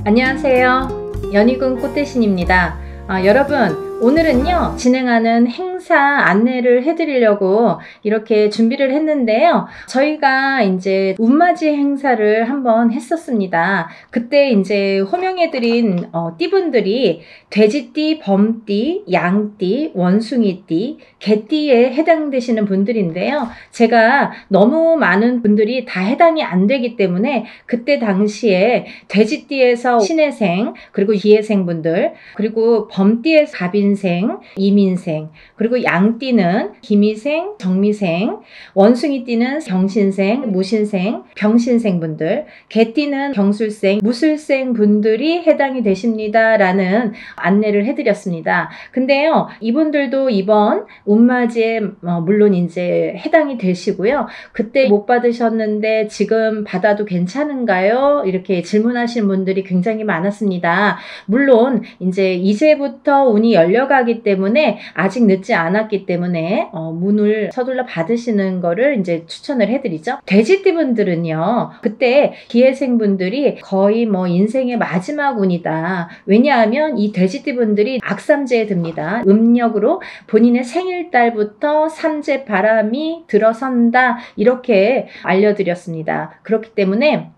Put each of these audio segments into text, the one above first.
안녕하세요. 연희군 꽃대신입니다. 여러분, 오늘은요 진행하는 행사 안내를 해드리려고 이렇게 준비를 했는데요. 저희가 이제 운맞이 행사를 한번 했었습니다. 그때 이제 호명해드린 띠분들이 돼지띠, 범띠, 양띠, 원숭이띠, 개띠에 해당되시는 분들인데요. 제가 너무 많은 분들이 다 해당이 안 되기 때문에 그때 당시에 돼지띠에서 신해생, 그리고 기해생 분들, 그리고 범띠에서 갑인생, 이민생, 그리고 양띠는 기미생, 정미생, 원숭이띠는 경신생, 무신생, 병신생 분들, 개띠는 경술생, 무술생 분들이 해당이 되십니다 라는 안내를 해드렸습니다. 근데요, 이분들도 이번 운맞이에 물론 이제 해당이 되시고요. 그때 못 받으셨는데 지금 받아도 괜찮은가요? 이렇게 질문하시는 분들이 굉장히 많았습니다. 물론 이제부터 운이 열려가기 때문에 아직 늦지 않았기 때문에 문을 서둘러 받으시는 거를 이제 추천을 해드리죠. 돼지띠 분들은요, 그때 기해생 분들이 거의 인생의 마지막 운이다. 왜냐하면 이 돼지띠 분들이 악삼재에 듭니다. 음력으로 본인의 생일달부터 삼재 바람이 들어선다, 이렇게 알려드렸습니다. 그렇기 때문에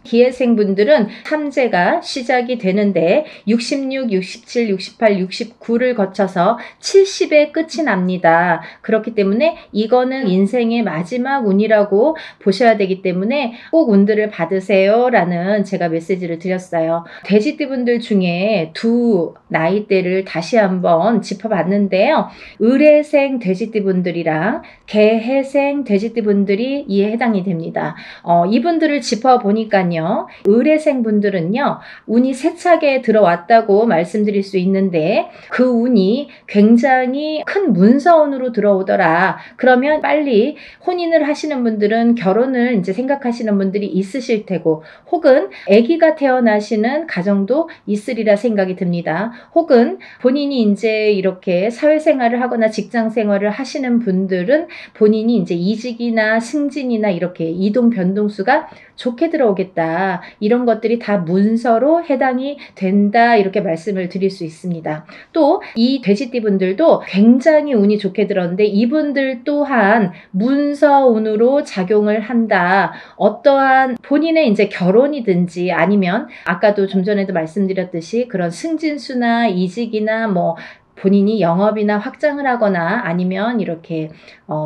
기해생분들은 삼재가 시작이 되는데 66, 67, 68, 69를 거쳐서 70에 끝이 납니다. 그렇기 때문에 이거는 인생의 마지막 운이라고 보셔야 되기 때문에 꼭 운들을 받으세요 라는 제가 메시지를 드렸어요. 돼지띠분들 중에 두 나이대를 다시 한번 짚어봤는데요. 을해생 돼지띠분들이랑 개해생 돼지띠분들이 이에 해당이 됩니다. 이분들을 짚어보니까요, 을해생 분들은요 운이 세차게 들어왔다고 말씀드릴 수 있는데, 그 운이 굉장히 큰 문서운으로 들어오더라. 그러면 빨리 혼인을 하시는 분들은 결혼을 이제 생각하시는 분들이 있으실 테고, 혹은 아기가 태어나시는 가정도 있으리라 생각이 듭니다. 혹은 본인이 이제 이렇게 사회생활을 하거나 직장생활을 하시는 분들은 본인이 이제 이직이나 승진이나 이렇게 이동 변동수가 좋게 들어오겠다, 이런 것들이 다 문서로 해당이 된다, 이렇게 말씀을 드릴 수 있습니다. 또 이 돼지띠 분들도 굉장히 운이 좋게 들었는데 이분들 또한 문서운으로 작용을 한다. 어떠한 본인의 이제 결혼이든지 아니면 아까도 좀 전에도 말씀드렸듯이 그런 승진수나 이직이나 본인이 영업이나 확장을 하거나 아니면 이렇게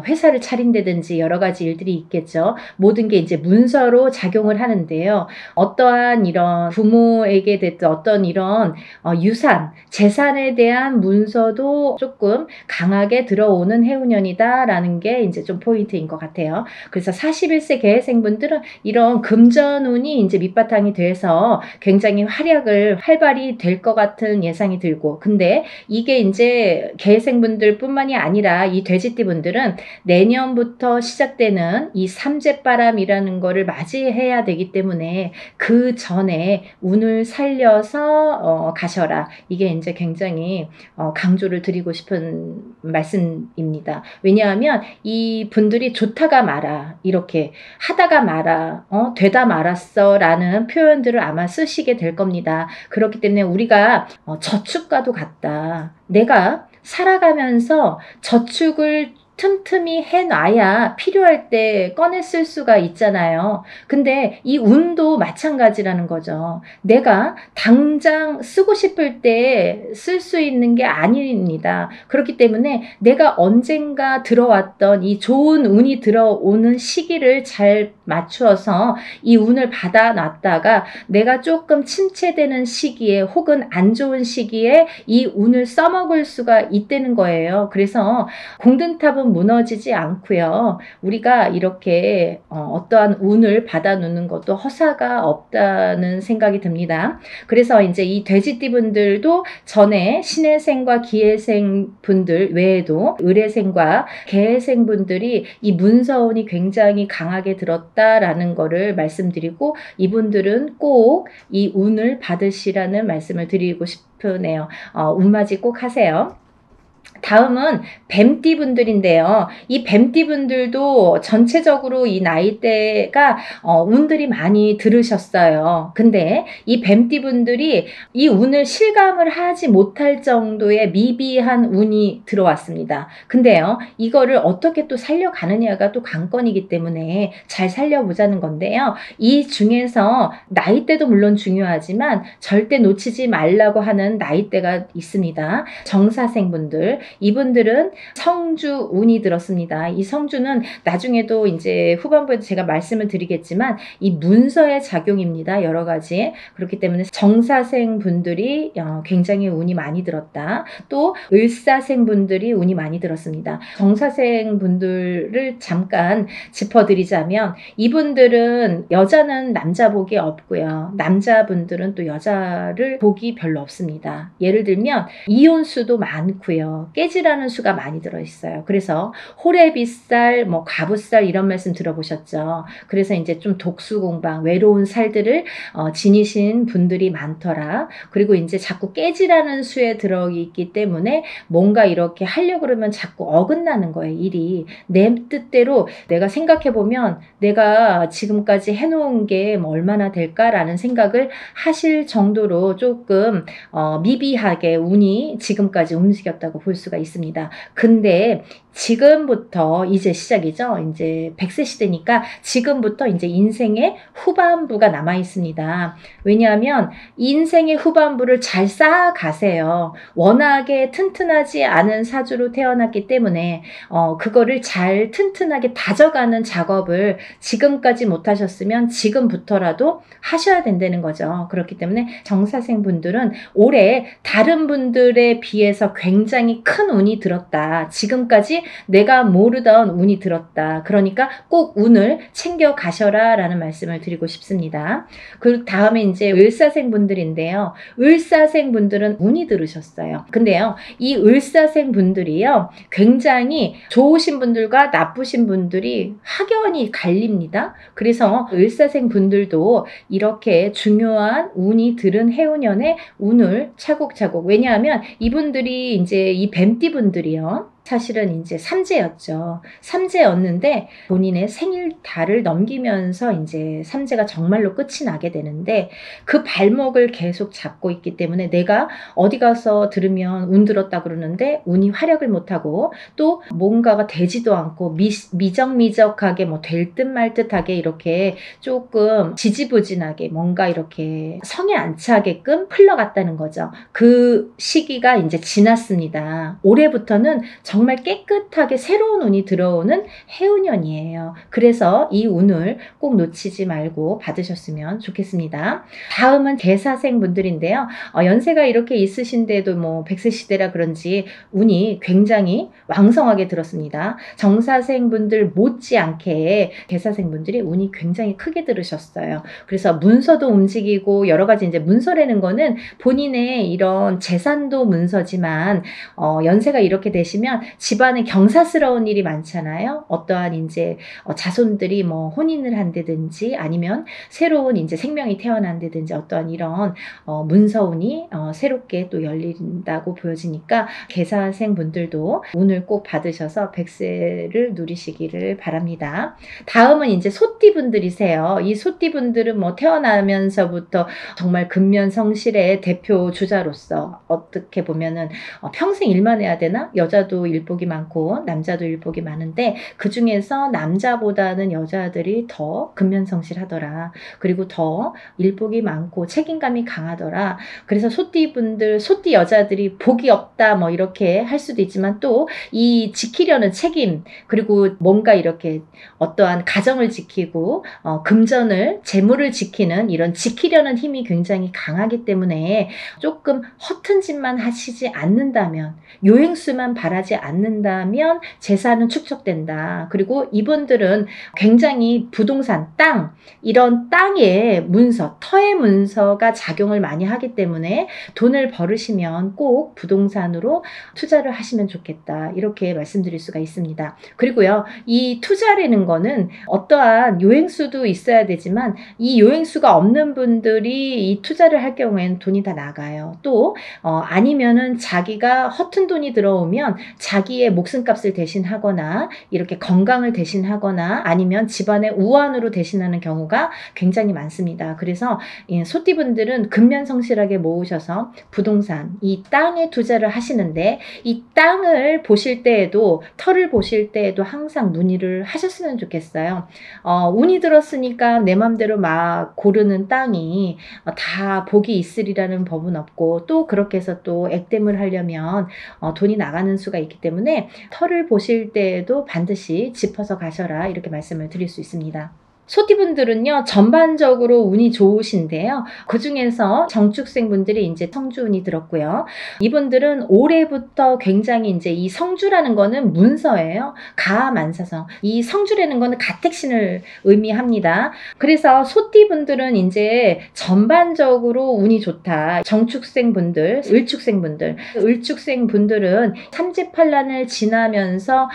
회사를 차린다든지 여러 가지 일들이 있겠죠. 모든 게 이제 문서로 작용을 하는데요. 어떠한 이런 부모에게 됐든 어떤 이런 유산, 재산에 대한 문서도 조금 강하게 들어오는 해운년이다라는 게 이제 좀 포인트인 것 같아요. 그래서 41세 개해생분들은 이런 금전운이 이제 밑바탕이 돼서 굉장히 활발히 될 것 같은 예상이 들고, 근데 이게 이제 개해생분들 뿐만이 아니라 이 돼지띠 분들은 내년부터 시작되는 이 삼재바람이라는 거를 맞이해야 되기 때문에 그 전에 운을 살려서 가셔라. 이게 이제 굉장히 강조를 드리고 싶은 말씀입니다. 왜냐하면 이 분들이 좋다가 말아, 이렇게 하다가 말아, 되다 말았어 라는 표현들을 아마 쓰시게 될 겁니다. 그렇기 때문에 우리가 저축과도 같다. 내가 살아가면서 저축을 틈틈이 해놔야 필요할 때 꺼내 쓸 수가 있잖아요. 근데 이 운도 마찬가지라는 거죠. 내가 당장 쓰고 싶을 때 쓸 수 있는 게 아닙니다. 그렇기 때문에 내가 언젠가 들어왔던 이 좋은 운이 들어오는 시기를 잘 맞추어서 이 운을 받아놨다가 내가 조금 침체되는 시기에 혹은 안 좋은 시기에 이 운을 써먹을 수가 있다는 거예요. 그래서 공든탑은 무너지지 않고요. 우리가 이렇게 어떠한 운을 받아놓는 것도 허사가 없다는 생각이 듭니다. 그래서 이제 이 돼지띠 분들도 전에 신해생과 기해생 분들 외에도 을해생과 개해생 분들이 이 문서운이 굉장히 강하게 들었다라는 거를 말씀드리고, 이분들은 꼭 이 운을 받으시라는 말씀을 드리고 싶으네요. 운맞이 꼭 하세요. 다음은 뱀띠 분들인데요. 이 뱀띠 분들도 전체적으로 이 나이대가 운들이 많이 들으셨어요. 근데 이 뱀띠 분들이 이 운을 실감을 하지 못할 정도의 미비한 운이 들어왔습니다. 근데요, 이거를 어떻게 또 살려가느냐가 또 관건이기 때문에 잘 살려보자는 건데요. 이 중에서 나이대도 물론 중요하지만 절대 놓치지 말라고 하는 나이대가 있습니다. 정사생분들, 이분들은 성주 운이 들었습니다. 이 성주는 나중에도 이제 후반부에도 제가 말씀을 드리겠지만 이 문서의 작용입니다. 여러 가지. 그렇기 때문에 정사생 분들이 굉장히 운이 많이 들었다. 또 을사생 분들이 운이 많이 들었습니다. 정사생 분들을 잠깐 짚어드리자면 이분들은 여자는 남자 복이 없고요. 남자분들은 또 여자를 복이 별로 없습니다. 예를 들면 이혼수도 많고요. 깨지라는 수가 많이 들어있어요. 그래서 호래비살, 뭐 가부살 이런 말씀 들어보셨죠. 그래서 이제 좀 독수공방, 외로운 살들을 지니신 분들이 많더라. 그리고 이제 자꾸 깨지라는 수에 들어있기 때문에 뭔가 이렇게 하려고 그러면 자꾸 어긋나는 거예요. 일이. 내 뜻대로 내가 생각해보면 내가 지금까지 해놓은 게 뭐 얼마나 될까라는 생각을 하실 정도로 조금 미비하게 운이 지금까지 움직였다고 볼 수가 있습니다. 근데 지금부터 이제 시작이죠. 이제 100세 시대니까 지금부터 이제 인생의 후반부가 남아 있습니다. 왜냐하면 인생의 후반부를 잘 쌓아가세요. 워낙에 튼튼하지 않은 사주로 태어났기 때문에 그거를 잘 튼튼하게 다져가는 작업을 지금까지 못하셨으면 지금부터라도 하셔야 된다는 거죠. 그렇기 때문에 정사생 분들은 올해 다른 분들에 비해서 굉장히 큰 운이 들었다. 지금까지 내가 모르던 운이 들었다. 그러니까 꼭 운을 챙겨 가셔라 라는 말씀을 드리고 싶습니다. 그 다음에 이제 을사생 분들인데요. 을사생 분들은 운이 들으셨어요. 근데요, 이 을사생 분들이요, 굉장히 좋으신 분들과 나쁘신 분들이 확연히 갈립니다. 그래서 을사생 분들도 이렇게 중요한 운이 들은 해운년에 운을 차곡차곡, 왜냐하면 이분들이 이제 이 뱀띠 분들이요, 사실은 이제 삼재였죠. 삼재였는데 본인의 생일달을 넘기면서 이제 삼재가 정말로 끝이 나게 되는데 그 발목을 계속 잡고 있기 때문에 내가 어디 가서 들으면 운 들었다 그러는데 운이 활약을 못하고 또 뭔가가 되지도 않고 미적미적하게 뭐 될 듯 말 듯하게 이렇게 조금 지지부진하게 뭔가 이렇게 성에 안 차게끔 흘러갔다는 거죠. 그 시기가 이제 지났습니다. 올해부터는 정말 깨끗하게 새로운 운이 들어오는 해운년이에요. 그래서 이 운을 꼭 놓치지 말고 받으셨으면 좋겠습니다. 다음은 개사생 분들인데요. 연세가 이렇게 있으신데도 뭐 100세 시대라 그런지 운이 굉장히 왕성하게 들었습니다. 정사생 분들 못지않게 개사생 분들이 운이 굉장히 크게 들으셨어요. 그래서 문서도 움직이고 여러 가지 이제 문서라는 거는 본인의 이런 재산도 문서지만 연세가 이렇게 되시면 집안에 경사스러운 일이 많잖아요. 어떠한 이제 자손들이 뭐 혼인을 한다든지 아니면 새로운 이제 생명이 태어난다든지 어떠한 이런 문서운이 새롭게 또 열린다고 보여지니까 개사생 분들도 운을 꼭 받으셔서 100세를 누리시기를 바랍니다. 다음은 이제 소띠 분들이세요. 이 소띠 분들은 뭐 태어나면서부터 정말 근면성실의 대표 주자로서 어떻게 보면은 평생 일만 해야 되나? 여자도 일복이 많고 남자도 일복이 많은데 그 중에서 남자보다는 여자들이 더 근면성실하더라. 그리고 더 일복이 많고 책임감이 강하더라. 그래서 소띠분들, 소띠 여자들이 복이 없다 뭐 이렇게 할 수도 있지만 또 이 지키려는 책임, 그리고 뭔가 이렇게 어떠한 가정을 지키고 금전을, 재물을 지키는 이런 지키려는 힘이 굉장히 강하기 때문에 조금 허튼 짓만 하시지 않는다면, 요행수만 바라지 않는다면 재산은 축적된다. 그리고 이분들은 굉장히 부동산, 땅, 이런 땅의 문서, 터의 문서가 작용을 많이 하기 때문에 돈을 벌으시면 꼭 부동산으로 투자를 하시면 좋겠다. 이렇게 말씀드릴 수가 있습니다. 그리고요, 이 투자라는 거는 어떠한 요행수도 있어야 되지만 이 요행수가 없는 분들이 이 투자를 할 경우에는 돈이 다 나가요. 또 아니면은 자기가 허튼 돈이 들어오면 자기의 목숨값을 대신하거나 이렇게 건강을 대신하거나 아니면 집안의 우환으로 대신하는 경우가 굉장히 많습니다. 그래서 소띠분들은 근면성실하게 모으셔서 부동산, 이 땅에 투자를 하시는데 이 땅을 보실 때에도 터를 보실 때에도 항상 문의를 하셨으면 좋겠어요. 운이 들었으니까 내 맘대로 막 고르는 땅이 다 복이 있으리라는 법은 없고 또 그렇게 해서 또 액땜을 하려면 돈이 나가는 수가 있기 때문에 터를 보실 때에도 반드시 짚어서 가셔라 이렇게 말씀을 드릴 수 있습니다. 소띠분들은요, 전반적으로 운이 좋으신데요. 그 중에서 정축생분들이 이제 성주운이 들었고요. 이분들은 올해부터 굉장히 이제 이 성주라는 거는 문서예요. 가만사성. 이 성주라는 거는 가택신을 의미합니다. 그래서 소띠분들은 이제 전반적으로 운이 좋다. 정축생분들, 을축생분들은 삼재팔란을 지나면서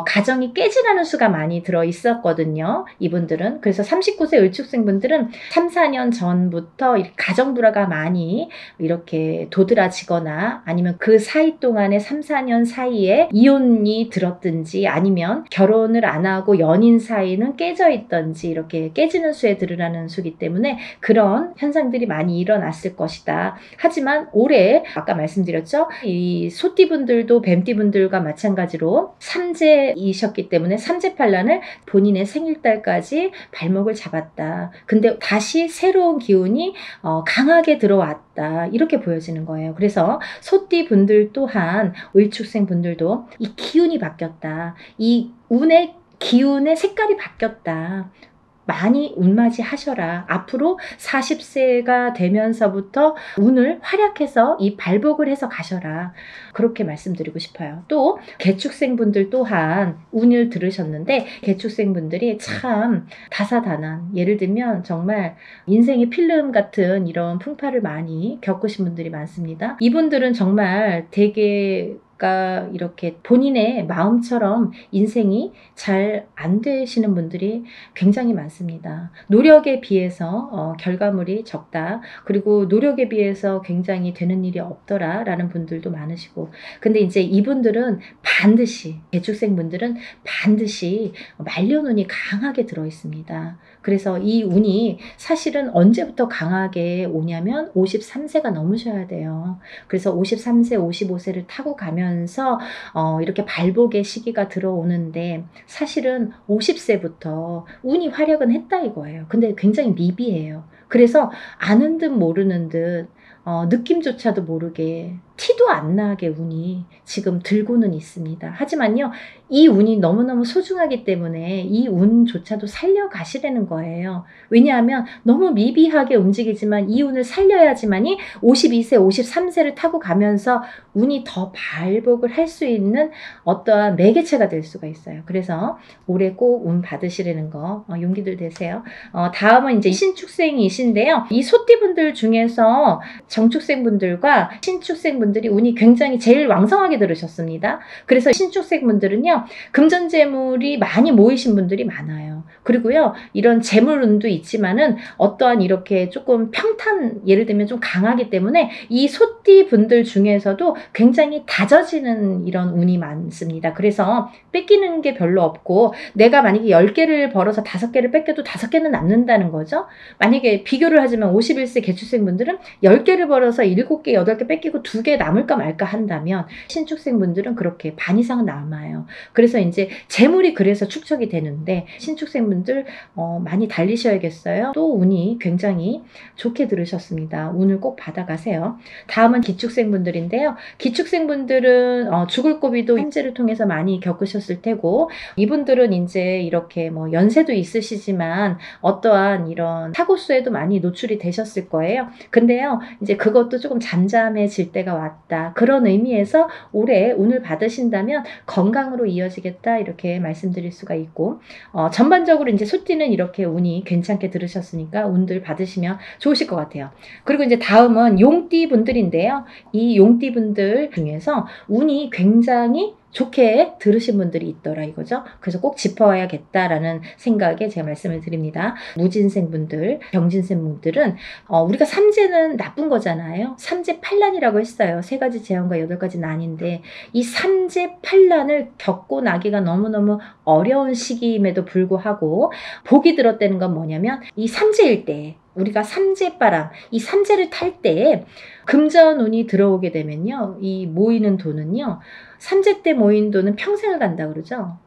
가정이 깨지라는 수가 많이 들어 있었거든요. 이분들은. 그래서 39세 을축생분들은 3, 4년 전부터 가정 불화가 많이 이렇게 도드라지거나 아니면 그 사이 동안에 3, 4년 사이에 이혼이 들었든지 아니면 결혼을 안 하고 연인 사이는 깨져 있던지 이렇게 깨지는 수에 들으라는 수기 때문에 그런 현상들이 많이 일어났을 것이다. 하지만 올해 아까 말씀드렸죠. 이 소띠분들도 뱀띠분들과 마찬가지로 삼재이셨기 때문에 삼재팔란을 본인의 생일달까지 발목을 잡았다. 근데 다시 새로운 기운이 강하게 들어왔다. 이렇게 보여지는 거예요. 그래서 소띠 분들 또한 을축생 분들도 이 기운이 바뀌었다. 이 운의 기운의 색깔이 바뀌었다. 많이 운맞이 하셔라. 앞으로 40세가 되면서부터 운을 활약해서 이 발복을 해서 가셔라. 그렇게 말씀드리고 싶어요. 또 개축생분들 또한 운을 들으셨는데 개축생분들이 참 다사다난, 예를 들면 정말 인생의 필름 같은 이런 풍파를 많이 겪으신 분들이 많습니다. 이분들은 정말 되게 이렇게 본인의 마음처럼 인생이 잘 안 되시는 분들이 굉장히 많습니다. 노력에 비해서 결과물이 적다. 그리고 노력에 비해서 굉장히 되는 일이 없더라 라는 분들도 많으시고 근데 이제 이분들은 반드시 개축생분들은 반드시 말년운이 강하게 들어 있습니다. 그래서 이 운이 사실은 언제부터 강하게 오냐면 53세가 넘으셔야 돼요. 그래서 53세, 55세를 타고 가면서 이렇게 발복의 시기가 들어오는데 사실은 50세부터 운이 활약은 했다 이거예요. 근데 굉장히 미비해요. 그래서 아는 듯 모르는 듯 느낌조차도 모르게 티도 안 나게 운이 지금 들고는 있습니다. 하지만요, 이 운이 너무너무 소중하기 때문에 이 운조차도 살려가시라는 거예요. 왜냐하면 너무 미비하게 움직이지만 이 운을 살려야지만이 52세, 53세를 타고 가면서 운이 더 발복을 할 수 있는 어떠한 매개체가 될 수가 있어요. 그래서 올해 꼭 운 받으시라는 거 용기들 되세요. 다음은 이제 신축생이신데요. 이 소띠분들 중에서 정축생분들과 신축생분들이 운이 굉장히 제일 왕성하게 들으셨습니다. 그래서 신축생분들은요, 금전재물이 많이 모이신 분들이 많아요. 그리고요, 이런 재물운도 있지만은 어떠한 이렇게 조금 평탄, 예를 들면 좀 강하기 때문에 이 소띠분들 중에서도 굉장히 다져지는 이런 운이 많습니다. 그래서 뺏기는 게 별로 없고 내가 만약에 10개를 벌어서 5개를 뺏겨도 5개는 남는다는 거죠. 만약에 비교를 하자면 51세 개축생분들은 10개를 벌어서 7개, 8개 뺏기고 2개 남을까 말까 한다면 신축생분들은 그렇게 반 이상은 남아요. 그래서 이제 재물이 그래서 축적이 되는데 신축생분들 운들 많이 달리셔야겠어요. 또 운이 굉장히 좋게 들으셨습니다. 운을 꼭 받아가세요. 다음은 기축생분들인데요. 기축생분들은 죽을 고비도 현재를 통해서 많이 겪으셨을 테고, 이분들은 이제 이렇게 뭐 연세도 있으시지만 어떠한 이런 사고수에도 많이 노출이 되셨을 거예요. 근데요, 이제 그것도 조금 잠잠해질 때가 왔다. 그런 의미에서 올해 운을 받으신다면 건강으로 이어지겠다, 이렇게 말씀드릴 수가 있고, 전반적으로 이제 소띠는 이렇게 운이 괜찮게 들으셨으니까 운들 받으시면 좋으실 것 같아요. 그리고 이제 다음은 용띠 분들인데요. 이 용띠 분들 중에서 운이 굉장히 좋게 들으신 분들이 있더라 이거죠. 그래서 꼭 짚어야겠다라는 생각에 제가 말씀을 드립니다. 무진생분들, 병진생분들은 우리가 삼재는 나쁜 거잖아요. 삼재팔란이라고 했어요. 3가지 재앙과 8가지 난인데 이 삼재팔란을 겪고 나기가 너무너무 어려운 시기임에도 불구하고 복이 들었다는 건 뭐냐면 이 삼재일 때, 우리가 삼재바람, 이 삼재를 탈 때 금전운이 들어오게 되면요, 이 모이는 돈은요, 삼재 때 모인 돈은 평생을 간다 그러죠.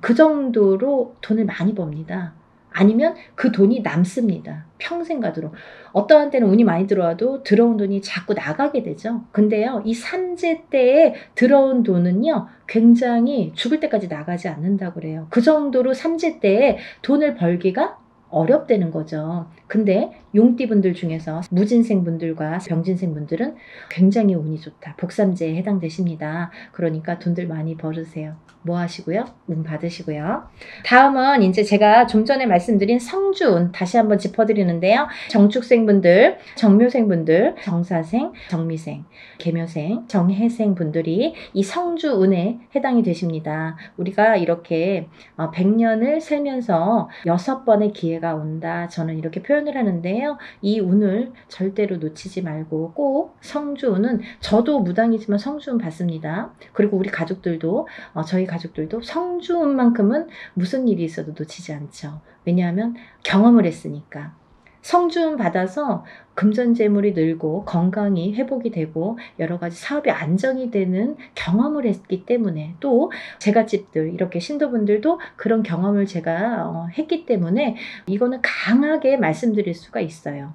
그 정도로 돈을 많이 법니다. 아니면 그 돈이 남습니다. 평생 가도록. 어떠한 때는 운이 많이 들어와도 들어온 돈이 자꾸 나가게 되죠. 근데요, 이 삼재 때에 들어온 돈은요, 굉장히 죽을 때까지 나가지 않는다고 그래요. 그 정도로 삼재 때에 돈을 벌기가 어렵다는 거죠. 근데 용띠분들 중에서 무진생분들과 병진생분들은 굉장히 운이 좋다. 복삼재에 해당되십니다. 그러니까 돈들 많이 벌으세요. 뭐 하시고요? 운 받으시고요. 다음은 이제 제가 좀 전에 말씀드린 성주운 다시 한번 짚어드리는데요. 정축생분들, 정묘생분들, 정사생, 정미생, 계묘생, 정해생 분들이 이 성주운에 해당이 되십니다. 우리가 이렇게 100년을 살면서 6번의 기회가 온다. 저는 이렇게 표현을 하는데요. 이 운을 절대로 놓치지 말고 꼭 성주운은, 저도 무당이지만 성주운 받습니다. 그리고 우리 가족들도, 저희 가족들도 성주운만큼은 무슨 일이 있어도 놓치지 않죠. 왜냐하면 경험을 했으니까. 성주운 받아서 금전재물이 늘고 건강이 회복이 되고 여러 가지 사업이 안정이 되는 경험을 했기 때문에, 또 제갓집들 이렇게 신도분들도 그런 경험을 제가 했기 때문에 이거는 강하게 말씀드릴 수가 있어요.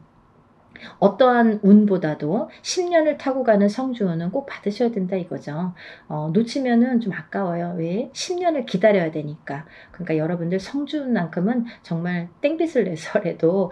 어떠한 운보다도 10년을 타고 가는 성주운은 꼭 받으셔야 된다 이거죠. 놓치면은 좀 아까워요. 왜? 10년을 기다려야 되니까. 그러니까 여러분들 성주운만큼은 정말 땡빛을 내서라도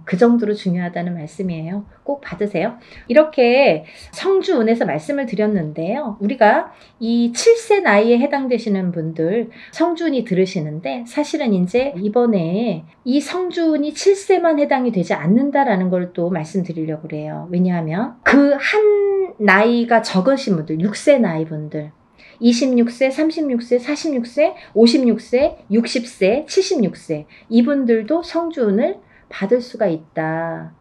그 정도로 중요하다는 말씀이에요. 꼭 받으세요. 이렇게 성주운에서 말씀을 드렸는데요. 우리가 이 7세 나이에 해당되시는 분들 성주운이 들으시는데, 사실은 이제 이번에 이 성주운이 7세만 해당이 되지 않는다라는 걸 또 말씀드리려고 그래요. 왜냐하면 그 한 나이가 적으신 분들, 6세 나이 분들, 26세, 36세, 46세, 56세, 60세, 76세 이분들도 성주운을 받을 수가 있다.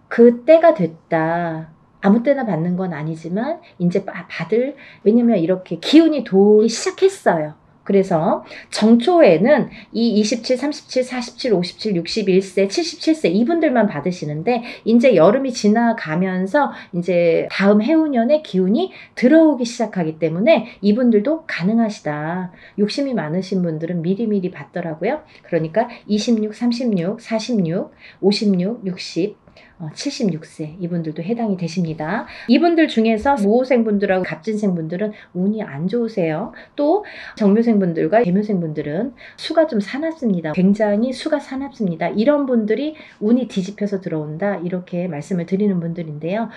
그 때가 됐다. 아무 때나 받는 건 아니지만 이제 받을, 왜냐면 이렇게 기운이 돌기 시작했어요. 그래서 정초에는 이 27, 37, 47, 57, 61세, 77세 이분들만 받으시는데, 이제 여름이 지나가면서 이제 다음 해운년에 기운이 들어오기 시작하기 때문에 이분들도 가능하시다. 욕심이 많으신 분들은 미리미리 받더라고요. 그러니까 26, 36, 46, 56, 60, 76세 이분들도 해당이 되십니다. 이분들 중에서 무호생분들하고 갑진생분들은 운이 안 좋으세요. 또 정묘생분들과 계묘생분들은 수가 좀 사납습니다. 굉장히 수가 사납습니다. 이런 분들이 운이 뒤집혀서 들어온다, 이렇게 말씀을 드리는 분들인데요.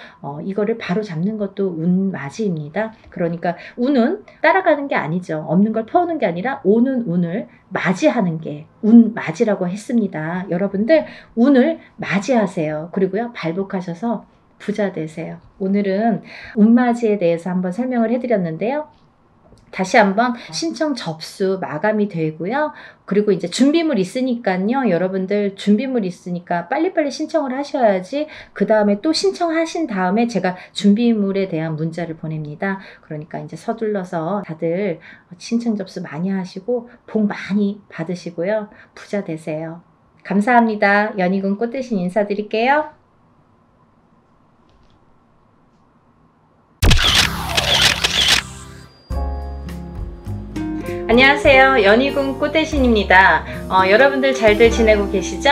이거를 바로 잡는 것도 운맞이입니다. 그러니까 운은 따라가는 게 아니죠. 없는 걸 퍼오는 게 아니라 오는 운을 맞이하는 게 운맞이라고 했습니다. 여러분들 운을 맞이하세요. 그리고요, 발복하셔서 부자 되세요. 오늘은 운맞이에 대해서 한번 설명을 해드렸는데요. 다시 한번 신청 접수 마감이 되고요. 그리고 이제 준비물 있으니까요. 여러분들 준비물 있으니까 빨리빨리 신청을 하셔야지 그 다음에 또 신청하신 다음에 제가 준비물에 대한 문자를 보냅니다. 그러니까 이제 서둘러서 다들 신청 접수 많이 하시고 복 많이 받으시고요. 부자 되세요. 감사합니다. 연희군 꽃대신 인사드릴게요. 안녕하세요. 연희궁 꽃대신입니다. 여러분들 잘들 지내고 계시죠?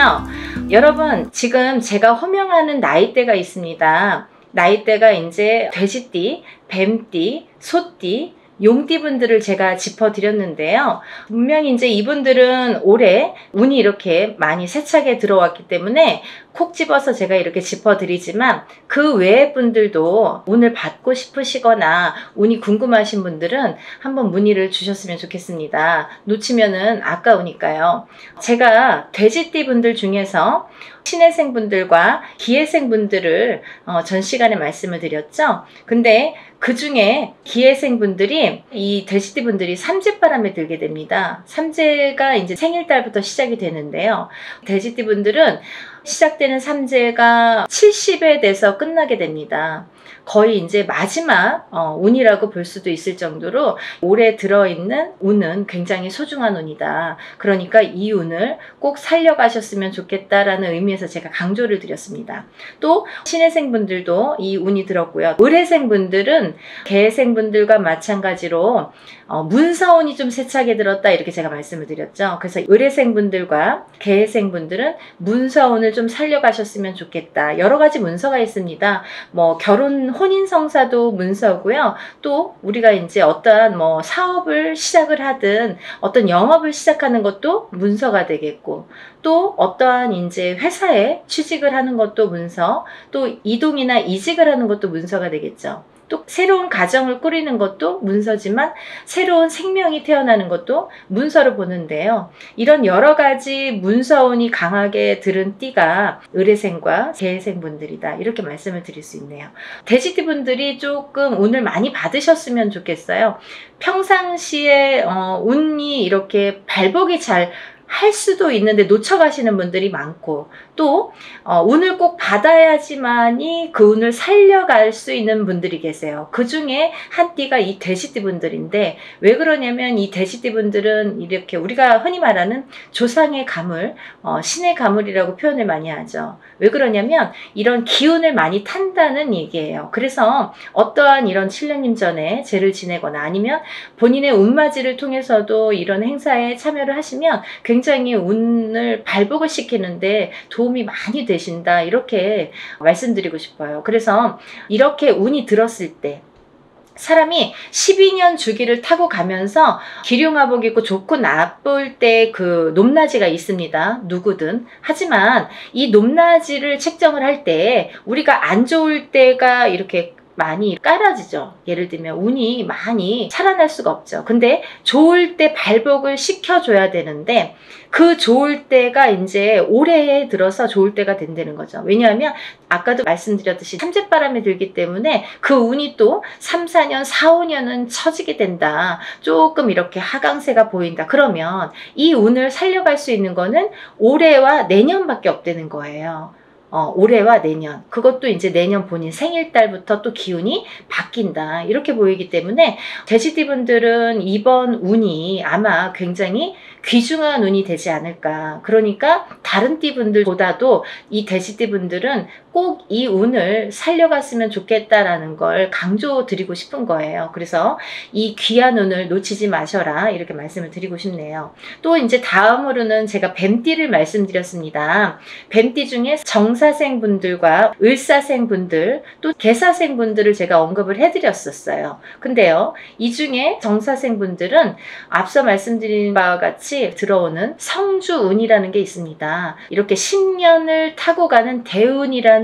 여러분, 지금 제가 호명하는 나이대가 있습니다. 나이대가 이제 돼지띠, 뱀띠, 소띠, 용띠 분들을 제가 짚어드렸는데요. 분명히 이제 이분들은 올해 운이 이렇게 많이 세차게 들어왔기 때문에 콕 집어서 제가 이렇게 짚어드리지만, 그 외의 분들도 운을 받고 싶으시거나 운이 궁금하신 분들은 한번 문의를 주셨으면 좋겠습니다. 놓치면은 아까우니까요. 제가 돼지띠 분들 중에서 신해생 분들과 기해생 분들을 전 시간에 말씀을 드렸죠. 근데 그 중에 기해생 분들이, 이 돼지띠 분들이 삼재바람에 들게 됩니다. 삼재가 이제 생일달부터 시작이 되는데요. 돼지띠 분들은 시작되는 삼재가 70에 돼서 끝나게 됩니다. 거의 이제 마지막 운이라고 볼 수도 있을 정도로 올해 들어있는 운은 굉장히 소중한 운이다. 그러니까 이 운을 꼭 살려가셨으면 좋겠다라는 의미에서 제가 강조를 드렸습니다. 또 신해생 분들도 이 운이 들었고요. 을해생 분들은 개해생 분들과 마찬가지로 문서운이 좀 세차게 들었다, 이렇게 제가 말씀을 드렸죠. 그래서 을해생 분들과 개해생 분들은 문서운을 좀 살려가셨으면 좋겠다. 여러 가지 문서가 있습니다. 뭐 결혼 혼인 성사도 문서고요. 또 우리가 이제 어떠한 뭐 사업을 시작을 하든 어떤 영업을 시작하는 것도 문서가 되겠고, 또 어떠한 이제 회사에 취직을 하는 것도 문서, 또 이동이나 이직을 하는 것도 문서가 되겠죠. 또 새로운 가정을 꾸리는 것도 문서지만 새로운 생명이 태어나는 것도 문서로 보는데요. 이런 여러 가지 문서운이 강하게 들은 띠가 을해생과 개해생 분들이다, 이렇게 말씀을 드릴 수 있네요. 돼지띠 분들이 조금 운을 많이 받으셨으면 좋겠어요. 평상시에 운이 이렇게 발복이 잘 할 수도 있는데 놓쳐가시는 분들이 많고, 또 운을 꼭 받아야지만이 그 운을 살려갈 수 있는 분들이 계세요. 그 중에 한 띠가 이 돼지띠 분들인데, 왜 그러냐면 이 돼지띠 분들은 이렇게 우리가 흔히 말하는 조상의 가물, 신의 가물이라고 표현을 많이 하죠. 왜 그러냐면 이런 기운을 많이 탄다는 얘기예요. 그래서 어떠한 이런 7년님 전에 제를 지내거나 아니면 본인의 운맞이를 통해서도 이런 행사에 참여를 하시면 굉장히 운을 발복을 시키는데 도움이 많이 되신다, 이렇게 말씀드리고 싶어요. 그래서 이렇게 운이 들었을 때 사람이 12년 주기를 타고 가면서 기륭화복 입고 좋고 나쁠 때 그 높낮이가 있습니다. 누구든. 하지만 이 높낮이를 책정을 할 때 우리가 안 좋을 때가 이렇게 많이 깔아지죠. 예를 들면 운이 많이 살아날 수가 없죠. 근데 좋을 때 발복을 시켜줘야 되는데, 그 좋을 때가 이제 올해에 들어서 좋을 때가 된다는 거죠. 왜냐하면 아까도 말씀드렸듯이 삼재바람이 들기 때문에 그 운이 또 3, 4년, 4, 5년은 처지게 된다. 조금 이렇게 하강세가 보인다. 그러면 이 운을 살려갈 수 있는 거는 올해와 내년밖에 없다는 거예요. 올해와 내년, 그것도 이제 내년 본인 생일달부터 또 기운이 바뀐다, 이렇게 보이기 때문에 돼지띠 분들은 이번 운이 아마 굉장히 귀중한 운이 되지 않을까. 그러니까 다른 띠 분들보다도 이 돼지띠 분들은 꼭 이 운을 살려갔으면 좋겠다라는 걸 강조드리고 싶은 거예요. 그래서 이 귀한 운을 놓치지 마셔라, 이렇게 말씀을 드리고 싶네요. 또 이제 다음으로는 제가 뱀띠를 말씀드렸습니다. 뱀띠 중에 정사생 분들과 을사생 분들, 또 개사생 분들을 제가 언급을 해드렸었어요. 근데요, 이 중에 정사생 분들은 앞서 말씀드린 바와 같이 들어오는 성주운이라는 게 있습니다. 이렇게 10년을 타고 가는 대운이라는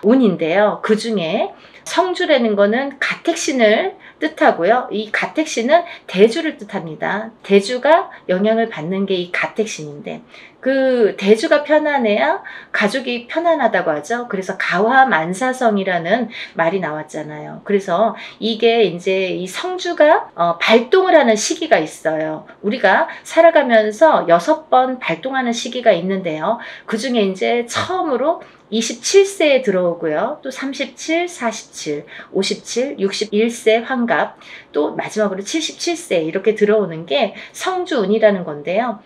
운인데요. 그 중에 성주라는 거는 가택신을 뜻하고요. 이 가택신은 대주를 뜻합니다. 대주가 영향을 받는 게 이 가택신인데, 그 대주가 편안해야 가족이 편안하다고 하죠. 그래서 가화만사성이라는 말이 나왔잖아요. 그래서 이게 이제 이 성주가 발동을 하는 시기가 있어요. 우리가 살아가면서 6번 발동하는 시기가 있는데요. 그 중에 이제 처음으로 27세에 들어오고요. 또 37, 47, 57, 61세 환갑, 또 마지막으로 77세 이렇게 들어오는 게 성주운이라는 건데요.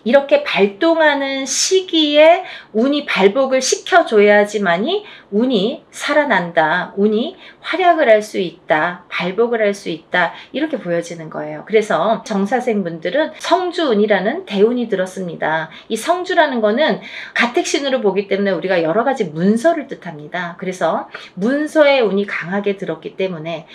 이렇게 발동하는 시기에 운이 발복을 시켜줘야지만이 운이 살아난다, 운이 활약을 할 수 있다, 발복을 할 수 있다, 이렇게 보여지는 거예요. 그래서 정사생분들은 성주운이라는 대운이 들었습니다. 이 성주라는 거는 가택신으로 보기 때문에 우리가 여러 가지 문서를 뜻합니다. 그래서 문서의 운이 강하게 들었기 때문에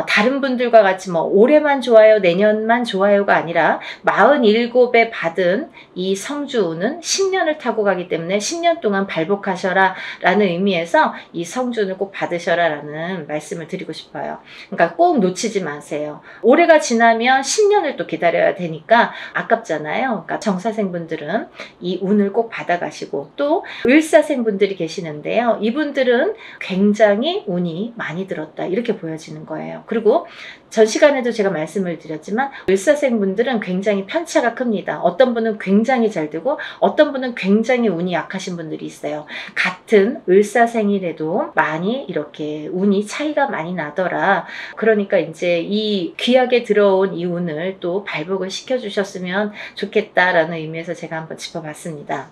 다른 분들과 같이 뭐 올해만 좋아요, 내년만 좋아요가 아니라 47에 받은 이 성주운은 10년을 타고 가기 때문에 10년 동안 발복하셔라 라는 의미에서 이 성주운을 꼭 받으셔라 라는 말씀을 드리고 싶어요. 그러니까 꼭 놓치지 마세요. 올해가 지나면 10년을 또 기다려야 되니까 아깝잖아요. 그러니까 정사생분들은 이 운을 꼭 받아가시고, 또 을사생분들이 계시는데요. 이분들은 굉장히 운이 많이 들었다, 이렇게 보여지는 거예요. 그리고 전 시간에도 제가 말씀을 드렸지만 을사생분들은 굉장히 편차가 큽니다. 어떤 분은 굉장히 잘 되고 어떤 분은 굉장히 운이 약하신 분들이 있어요. 같은 을사생이라도 많이 이렇게 운이 차이가 많이 나더라. 그러니까 이제 이 귀하게 들어온 이 운을 또 발복을 시켜주셨으면 좋겠다라는 의미에서 제가 한번 짚어봤습니다.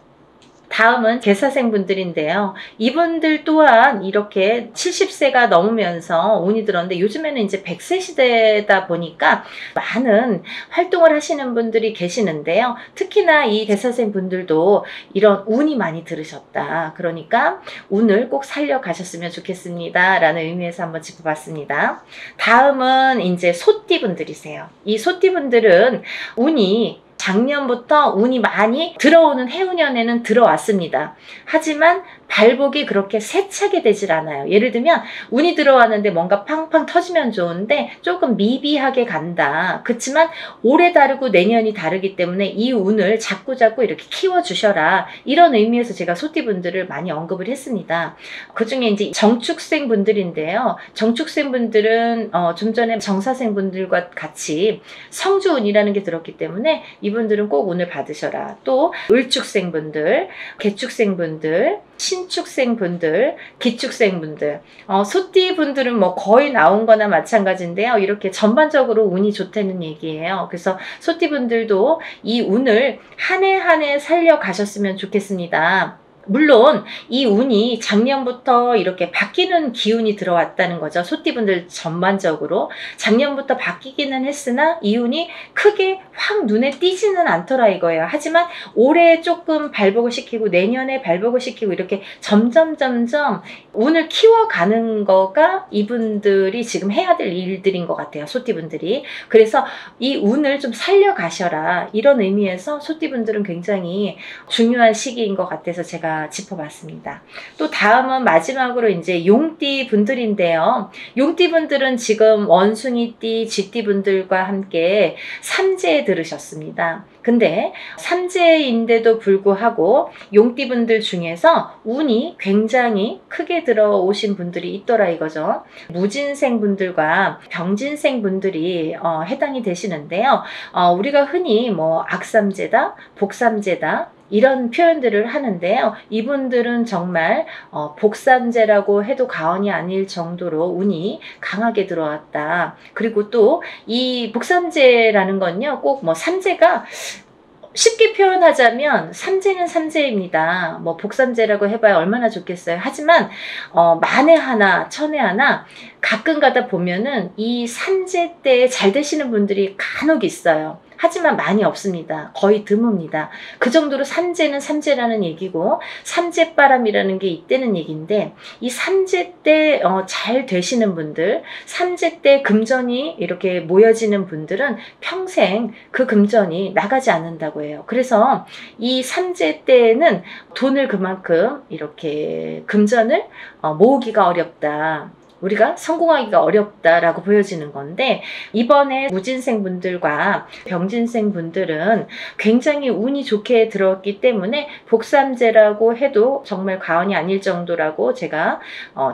다음은 개사생분들인데요. 이분들 또한 이렇게 70세가 넘으면서 운이 들었는데, 요즘에는 이제 100세 시대다 보니까 많은 활동을 하시는 분들이 계시는데요. 특히나 이 개사생분들도 이런 운이 많이 들으셨다, 그러니까 운을 꼭 살려가셨으면 좋겠습니다 라는 의미에서 한번 짚어봤습니다. 다음은 이제 소띠분들이세요. 이 소띠분들은 운이 작년부터 운이 많이 들어오는 해운년에는 들어왔습니다. 하지만 발복이 그렇게 세차게 되질 않아요. 예를 들면 운이 들어왔는데 뭔가 팡팡 터지면 좋은데 조금 미비하게 간다. 그렇지만 올해 다르고 내년이 다르기 때문에 이 운을 자꾸자꾸 이렇게 키워주셔라, 이런 의미에서 제가 소띠분들을 많이 언급을 했습니다. 그 중에 이제 정축생 분들인데요. 정축생 분들은 좀 전에 정사생 분들과 같이 성주운이라는 게 들었기 때문에 이분들은 꼭 운을 받으셔라. 또 을축생 분들, 개축생 분들, 신축생 분들, 기축생 분들, 소띠 분들은 뭐 거의 나온 거나 마찬가지인데요. 이렇게 전반적으로 운이 좋다는 얘기예요. 그래서 소띠 분들도 이 운을 한 해 한 해 살려 가셨으면 좋겠습니다. 물론 이 운이 작년부터 이렇게 바뀌는 기운이 들어왔다는 거죠. 소띠분들 전반적으로 작년부터 바뀌기는 했으나 이 운이 크게 확 눈에 띄지는 않더라 이거예요. 하지만 올해 조금 발복을 시키고 내년에 발복을 시키고 이렇게 점점 운을 키워가는 거가 이분들이 지금 해야 될 일들인 것 같아요. 소띠분들이. 그래서 이 운을 좀 살려가셔라, 이런 의미에서 소띠분들은 굉장히 중요한 시기인 것 같아서 제가 짚어봤습니다. 또 다음은 마지막으로 이제 용띠 분들인데요. 용띠 분들은 지금 원숭이띠, 쥐띠 분들과 함께 삼재에 들으셨습니다. 근데 삼재인데도 불구하고 용띠 분들 중에서 운이 굉장히 크게 들어오신 분들이 있더라 이거죠. 무진생 분들과 병진생 분들이 해당이 되시는데요. 우리가 흔히 뭐 악삼재다, 복삼재다, 이런 표현들을 하는데요. 이분들은 정말 복삼재라고 해도 과언이 아닐 정도로 운이 강하게 들어왔다. 그리고 또 이 복삼재라는 건요, 꼭 뭐 삼재가 쉽게 표현하자면 삼재는 삼재입니다. 뭐 복삼재라고 해봐야 얼마나 좋겠어요. 하지만 만에 하나 천에 하나 가끔 가다 보면은 이 삼재 때 잘 되시는 분들이 간혹 있어요. 하지만 많이 없습니다. 거의 드뭅니다. 그 정도로 삼재는 삼재라는 얘기고 삼재바람이라는 게 있다는 얘기인데, 이 삼재 때 잘 되시는 분들, 삼재 때 금전이 이렇게 모여지는 분들은 평생 그 금전이 나가지 않는다고 해요. 그래서 이 삼재 때는 돈을 그만큼 이렇게 금전을 모으기가 어렵다, 우리가 성공하기가 어렵다라고 보여지는 건데, 이번에 무진생 분들과 병진생 분들은 굉장히 운이 좋게 들어왔기 때문에 복삼재라고 해도 정말 과언이 아닐 정도라고 제가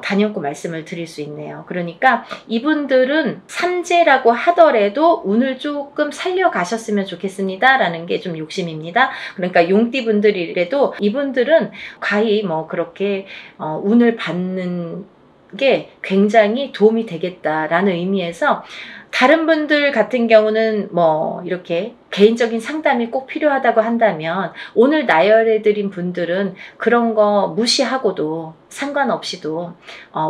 단연코 말씀을 드릴 수 있네요. 그러니까 이분들은 삼재라고 하더라도 운을 조금 살려가셨으면 좋겠습니다 라는 게 좀 욕심입니다. 그러니까 용띠 분들이라도 이분들은 과히 뭐 그렇게 운을 받는 게 굉장히 도움이 되겠다라는 의미에서 다른 분들 같은 경우는 뭐 이렇게 개인적인 상담이 꼭 필요하다고 한다면 오늘 나열해드린 분들은 그런 거 무시하고도 상관없이도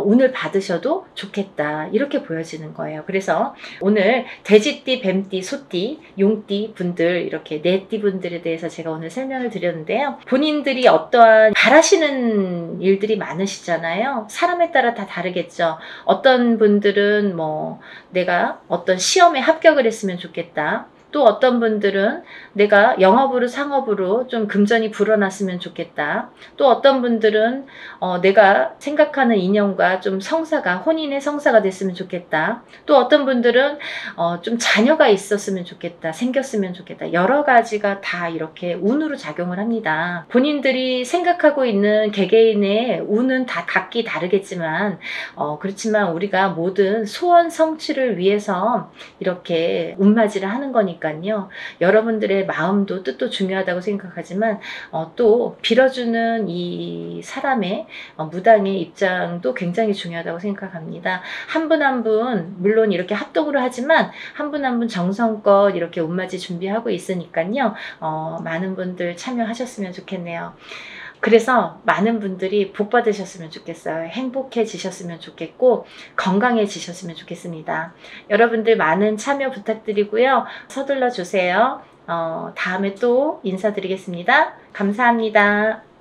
운을 받으셔도 좋겠다 이렇게 보여지는 거예요. 그래서 오늘 돼지띠, 뱀띠, 소띠, 용띠 분들 이렇게 네 띠 분들에 대해서 제가 오늘 설명을 드렸는데요. 본인들이 어떠한 바라시는 일들이 많으시잖아요. 사람에 따라 다 다르겠죠. 어떤 분들은 뭐 내가 어떤 시험에 합격을 했으면 좋겠다. 또 어떤 분들은 내가 영업으로 상업으로 좀 금전이 불어났으면 좋겠다. 또 어떤 분들은 내가 생각하는 인연과 좀 성사가 혼인의 성사가 됐으면 좋겠다. 또 어떤 분들은 좀 자녀가 있었으면 좋겠다. 생겼으면 좋겠다. 여러 가지가 다 이렇게 운으로 작용을 합니다. 본인들이 생각하고 있는 개개인의 운은 다 각기 다르겠지만 그렇지만 우리가 모든 소원 성취를 위해서 이렇게 운맞이를 하는 거니까 여러분들의 마음도 뜻도 중요하다고 생각하지만 또 빌어주는 이 사람의 무당의 입장도 굉장히 중요하다고 생각합니다. 한 분 한 분 물론 이렇게 합동으로 하지만 한 분 한 분 정성껏 이렇게 운맞이 준비하고 있으니까요. 많은 분들 참여하셨으면 좋겠네요. 그래서 많은 분들이 복 받으셨으면 좋겠어요. 행복해지셨으면 좋겠고 건강해지셨으면 좋겠습니다. 여러분들 많은 참여 부탁드리고요. 서둘러 주세요. 다음에 또 인사드리겠습니다. 감사합니다.